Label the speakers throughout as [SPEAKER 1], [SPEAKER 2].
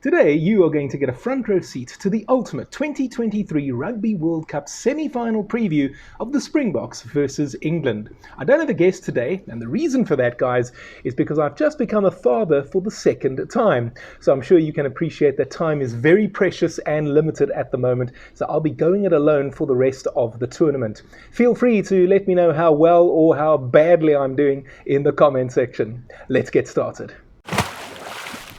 [SPEAKER 1] Today, you are going to get a front row seat to the ultimate 2023 Rugby World Cup semi-final preview of the Springboks versus England. I don't have a guest today, and the reason for that, guys, is because I've just become a father for the second time. So I'm sure you can appreciate that time is very precious and limited at the moment, so I'll be going it alone for the rest of the tournament. Feel free to let me know how well or how badly I'm doing in the comment section. Let's get started.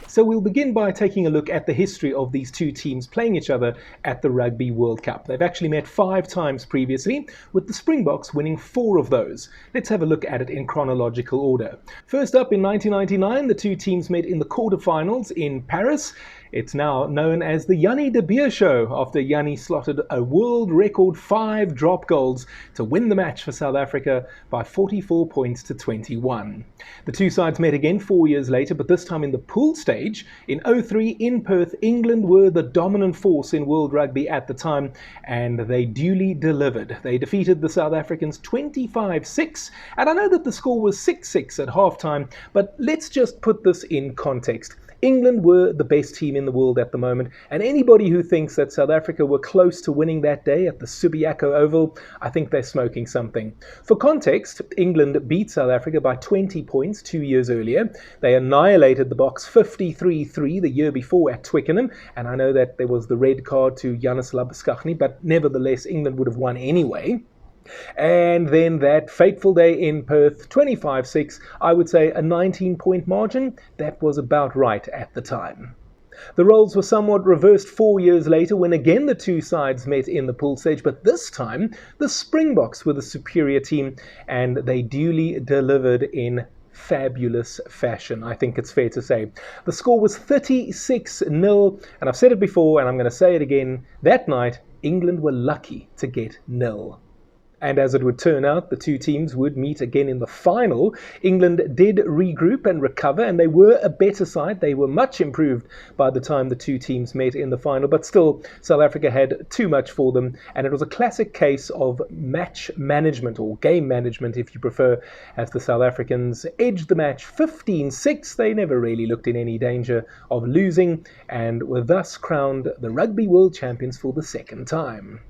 [SPEAKER 1] So we'll begin by taking a look at the history of these two teams playing each other at the Rugby World Cup. They've actually met 5 times previously, with the Springboks winning 4 of those. Let's have a look at it in chronological order. First up, in 1999, the two teams met in the quarterfinals in Paris. It's now known as the Jannie de Beer Show, after Jannie slotted a world record 5 drop goals to win the match for South Africa by 44 points to 21. The two sides met again 4 years later, but this time in the pool stage. In 2003 in Perth, England were the dominant force in world rugby at the time, and they duly delivered. They defeated the South Africans 25-6, and I know that the score was 6-6 at halftime, but let's just put this in context. England were the best team in the world at the moment, and anybody who thinks that South Africa were close to winning that day at the Subiaco Oval, I think they're smoking something. For context, England beat South Africa by 20 points 2 years earlier. They annihilated the Boks 53-3 the year before at Twickenham, and I know that there was the red card to Janus Labuschagne, but nevertheless England would have won anyway. And then that fateful day in Perth, 25-6, I would say a 19-point margin. That was about right at the time. The roles were somewhat reversed 4 years later when again the two sides met in the pool stage, but this time the Springboks were the superior team, and they duly delivered in fabulous fashion, I think it's fair to say. The score was 36-0, and I've said it before and I'm going to say it again, that night England were lucky to get nil. And as it would turn out, the two teams would meet again in the final. England did regroup and recover, and they were a better side. They were much improved by the time the two teams met in the final, but still, South Africa had too much for them, and it was a classic case of match management, or game management if you prefer, as the South Africans edged the match 15-6. They never really looked in any danger of losing, and were thus crowned the Rugby World Champions for the second time.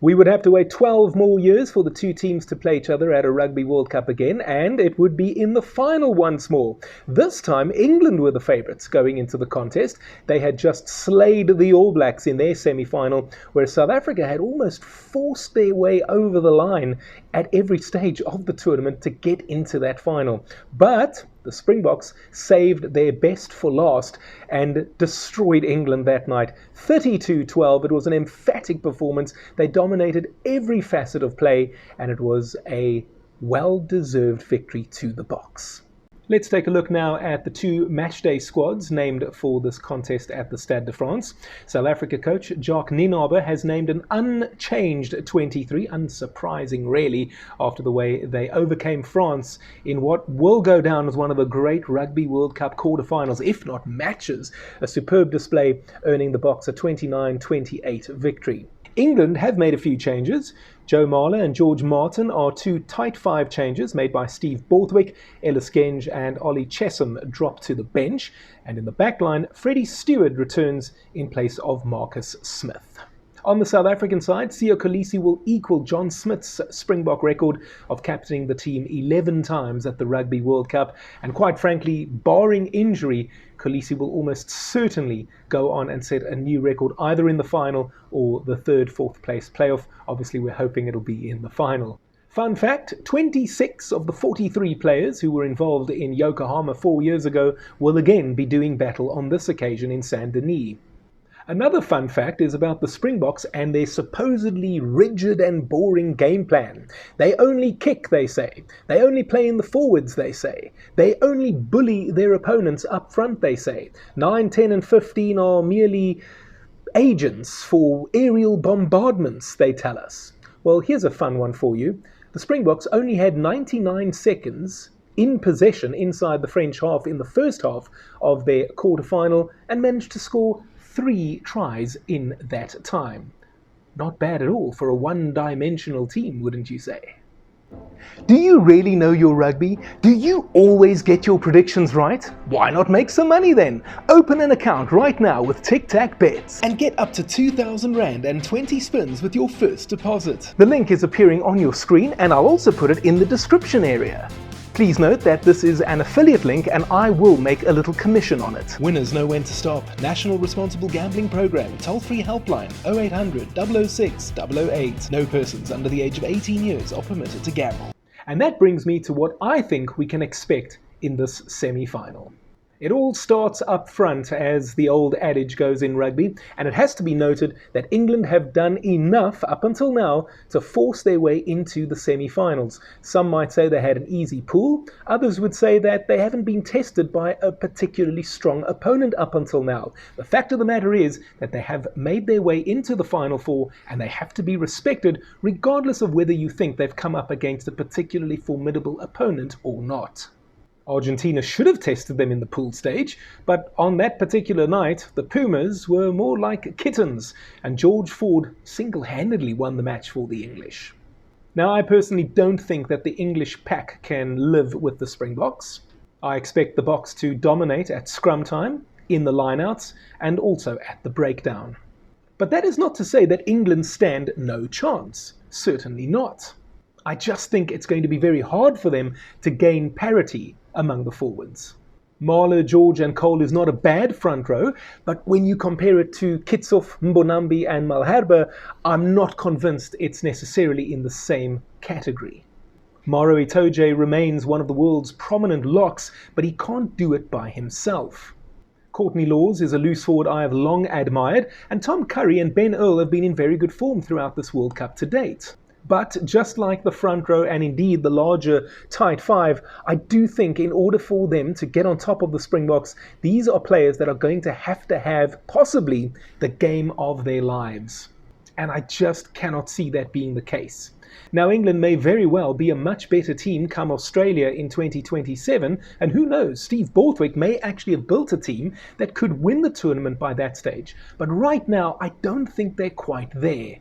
[SPEAKER 1] We would have to wait 12 more years for the two teams to play each other at a Rugby World Cup again, and it would be in the final once more. This time, England were the favourites going into the contest. They had just slayed the All Blacks in their semi-final, whereas South Africa had almost forced their way over the line at every stage of the tournament to get into that final. But the Springboks saved their best for last and destroyed England that night. 32-12, it was an emphatic performance. They dominated every facet of play, and it was a well-deserved victory to the Boks. Let's take a look now at the two matchday squads named for this contest at the Stade de France. South Africa coach Jacques Nienaber has named an unchanged 23, unsurprising really, after the way they overcame France in what will go down as one of the great Rugby World Cup quarterfinals, if not matches. A superb display, earning the Boks a 29-28 victory. England have made a few changes. Joe Marler and George Martin are two tight 5 changes made by Steve Borthwick. Ellis Genge and Ollie Chessum drop to the bench. And in the backline, Freddie Stewart returns in place of Marcus Smith. On the South African side, Siya Kolisi will equal John Smith's Springbok record of captaining the team 11 times at the Rugby World Cup. And quite frankly, barring injury, Kolisi will almost certainly go on and set a new record either in the final or the 3rd, 4th place playoff. Obviously, we're hoping it'll be in the final. Fun fact, 26 of the 43 players who were involved in Yokohama 4 years ago will again be doing battle on this occasion in Saint-Denis. Another fun fact is about the Springboks and their supposedly rigid and boring game plan. They only kick, they say. They only play in the forwards, they say. They only bully their opponents up front, they say. 9, 10 and 15 are merely agents for aerial bombardments, they tell us. Well, here's a fun one for you. The Springboks only had 99 seconds in possession inside the French half in the first half of their quarterfinal and managed to score 3 tries in that time. Not bad at all for a one-dimensional team, wouldn't you say? Do you really know your rugby? Do you always get your predictions right? Why not make some money then? Open an account right now with Tic Tac Bets and get up to 2,000 Rand and 20 spins with your first deposit. The link is appearing on your screen and I'll also put it in the description area. Please note that this is an affiliate link and I will make a little commission on it. Winners know when to stop. National Responsible Gambling Program. Toll-free helpline 0800 006 008. No persons under the age of 18 years are permitted to gamble. And that brings me to what I think we can expect in this semi-final. It all starts up front, as the old adage goes in rugby, and it has to be noted that England have done enough up until now to force their way into the semi-finals. Some might say they had an easy pool, others would say that they haven't been tested by a particularly strong opponent up until now. The fact of the matter is that they have made their way into the Final Four, and they have to be respected regardless of whether you think they've come up against a particularly formidable opponent or not. Argentina should have tested them in the pool stage, but on that particular night, the Pumas were more like kittens, and George Ford single-handedly won the match for the English. Now, I personally don't think that the English pack can live with the Springboks. I expect the Boks to dominate at scrum time, in the lineouts, and also at the breakdown. But that is not to say that England stand no chance. Certainly not. I just think it's going to be very hard for them to gain parity among the forwards. Marler, George and Cole is not a bad front row, but when you compare it to Kitshoff, Mbonambi and Malherbe, I'm not convinced it's necessarily in the same category. Maro Itoje remains one of the world's prominent locks, but he can't do it by himself. Courtney Laws is a loose forward I have long admired, and Tom Curry and Ben Earl have been in very good form throughout this World Cup to date. But just like the front row and indeed the larger tight five, I do think in order for them to get on top of the Springboks, these are players that are going to have possibly the game of their lives. And I just cannot see that being the case. Now, England may very well be a much better team come Australia in 2027, and who knows, Steve Borthwick may actually have built a team that could win the tournament by that stage. But right now, I don't think they're quite there.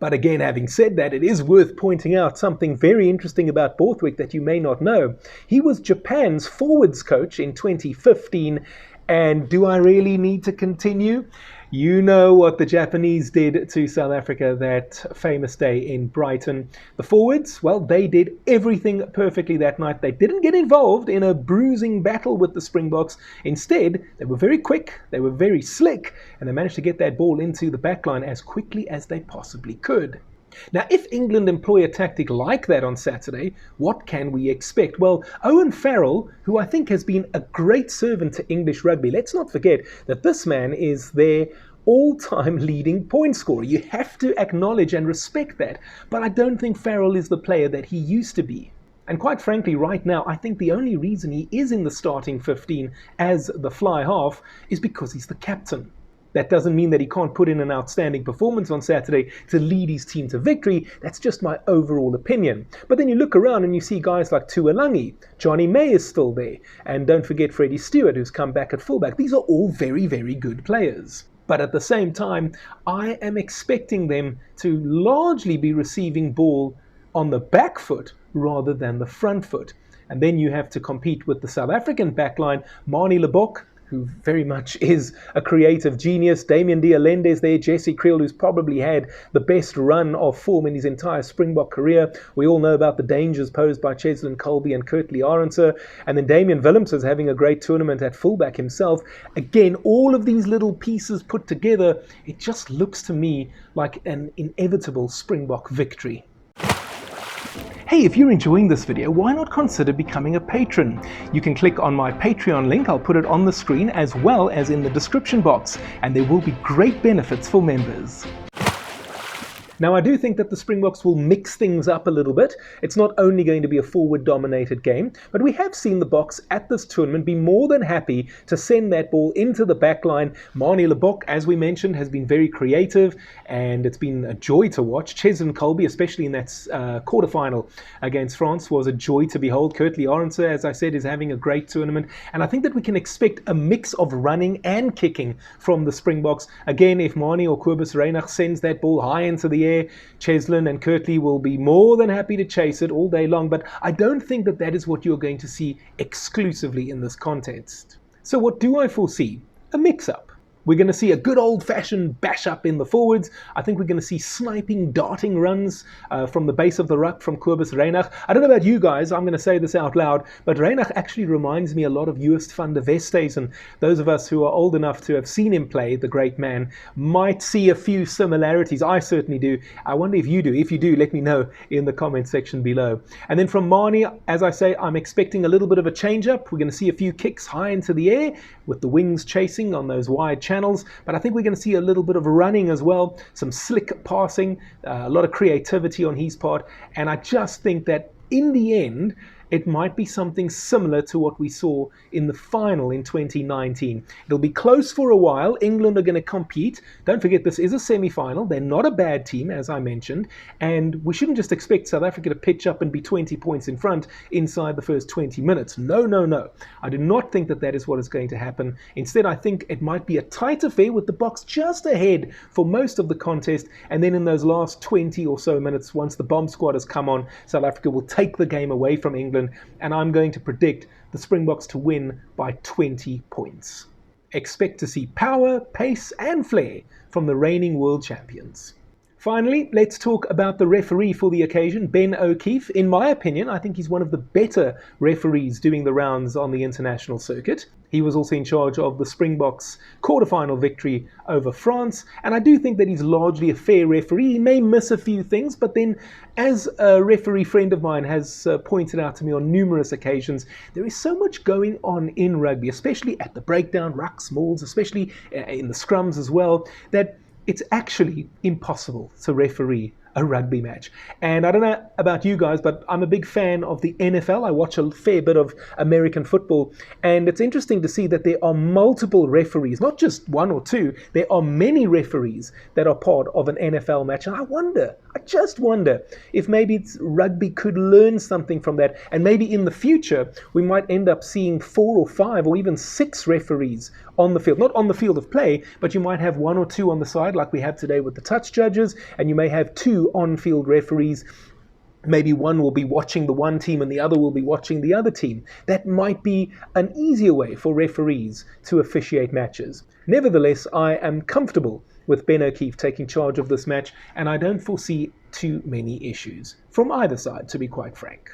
[SPEAKER 1] But again, having said that, it is worth pointing out something very interesting about Borthwick that you may not know. He was Japan's forwards coach in 2015, and do I really need to continue? You know what the Japanese did to South Africa that famous day in Brighton. The forwards, well, they did everything perfectly that night. They didn't get involved in a bruising battle with the Springboks. Instead, they were very quick, they were very slick, and they managed to get that ball into the backline as quickly as they possibly could. Now, if England employ a tactic like that on Saturday, what can we expect? Well, Owen Farrell, who I think has been a great servant to English rugby, let's not forget that this man is their all-time leading point scorer. You have to acknowledge and respect that. But I don't think Farrell is the player that he used to be. And quite frankly, right now, I think the only reason he is in the starting 15 as the fly half is because he's the captain. That doesn't mean that he can't put in an outstanding performance on Saturday to lead his team to victory. That's just my overall opinion. But then you look around and you see guys like Tuolangi, Johnny May is still there, and don't forget Freddie Stewart, who's come back at fullback. These are all very, very good players. But at the same time, I am expecting them to largely be receiving ball on the back foot rather than the front foot. And then you have to compete with the South African backline, Manie Lebok, who very much is a creative genius, Damien D'Alende's there, Jesse Creel, who's probably had the best run of form in his entire Springbok career. We all know about the dangers posed by Cheslin Colby and Kurtley Arendse, and then Damian Willems is having a great tournament at fullback himself. Again, all of these little pieces put together, it just looks to me like an inevitable Springbok victory. Hey, if you're enjoying this video, why not consider becoming a patron? You can click on my Patreon link, I'll put it on the screen as well as in the description box, and there will be great benefits for members. Now, I do think that the Springboks will mix things up a little bit. It's not only going to be a forward-dominated game, but we have seen the Boks at this tournament be more than happy to send that ball into the back line. Manie Lebok, as we mentioned, has been very creative, and it's been a joy to watch. Cheslin Colby, especially in that quarterfinal against France, was a joy to behold. Kurtley Arendse, as I said, is having a great tournament, and I think that we can expect a mix of running and kicking from the Springboks. Again, if Manie or Kobus Reinach sends that ball high into the air, there. Cheslin and Kirtley will be more than happy to chase it all day long, but I don't think that that is what you're going to see exclusively in this contest. So what do I foresee? A mix-up. We're going to see a good old-fashioned bash-up in the forwards. I think we're going to see sniping, darting runs from the base of the ruck from Kobus Reinach. I don't know about you guys, I'm going to say this out loud, but Reinach actually reminds me a lot of Joost van der Vestes, and those of us who are old enough to have seen him play, the great man, might see a few similarities. I certainly do. I wonder if you do. If you do, let me know in the comment section below. And then from Marnie, as I say, I'm expecting a little bit of a change-up. We're going to see a few kicks high into the air with the wings chasing on those wide channels, but I think we're going to see a little bit of running as well, some slick passing, a lot of creativity on his part, and I just think that in the end it might be something similar to what we saw in the final in 2019. It'll be close for a while. England are going to compete. Don't forget, this is a semi-final. They're not a bad team, as I mentioned, and we shouldn't just expect South Africa to pitch up and be 20 points in front inside the first 20 minutes. No, no, no. I do not think that that is what is going to happen. Instead, I think it might be a tight affair with the Boks just ahead for most of the contest, and then in those last 20 or so minutes, once the bomb squad has come on, South Africa will take the game away from England, and I'm going to predict the Springboks to win by 20 points. Expect to see power, pace and flair from the reigning world champions. Finally, let's talk about the referee for the occasion, Ben O'Keefe. In my opinion, I think he's one of the better referees doing the rounds on the international circuit. He was also in charge of the Springboks' quarterfinal victory over France, and I do think that he's largely a fair referee. He may miss a few things, but then, as a referee friend of mine has pointed out to me on numerous occasions, there is so much going on in rugby, especially at the breakdown, rucks, mauls, especially in the scrums as well, that it's actually impossible to referee a rugby match. And I don't know about you guys, but I'm a big fan of the NFL. I watch a fair bit of American football, and it's interesting to see that there are multiple referees, not just one or two. There are many referees that are part of an NFL match, and I just wonder if maybe rugby could learn something from that, and maybe in the future we might end up seeing 4 or 5 or even 6 referees on the field, not on the field of play, but you might have 1 or 2 on the side like we have today with the touch judges, and you may have 2 on-field referees. Maybe one will be watching the one team and the other will be watching the other team. That might be an easier way for referees to officiate matches. Nevertheless, I am comfortable with Ben O'Keefe taking charge of this match, and I don't foresee too many issues from either side, to be quite frank.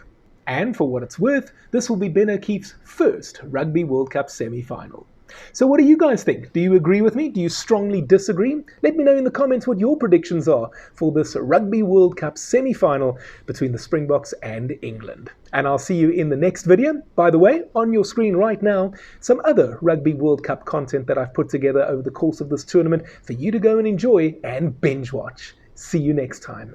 [SPEAKER 1] And for what it's worth, this will be Ben O'Keefe's first Rugby World Cup semi-final. So what do you guys think? Do you agree with me? Do you strongly disagree? Let me know in the comments what your predictions are for this Rugby World Cup semi-final between the Springboks and England. And I'll see you in the next video. By the way, on your screen right now, some other Rugby World Cup content that I've put together over the course of this tournament for you to go and enjoy and binge watch. See you next time.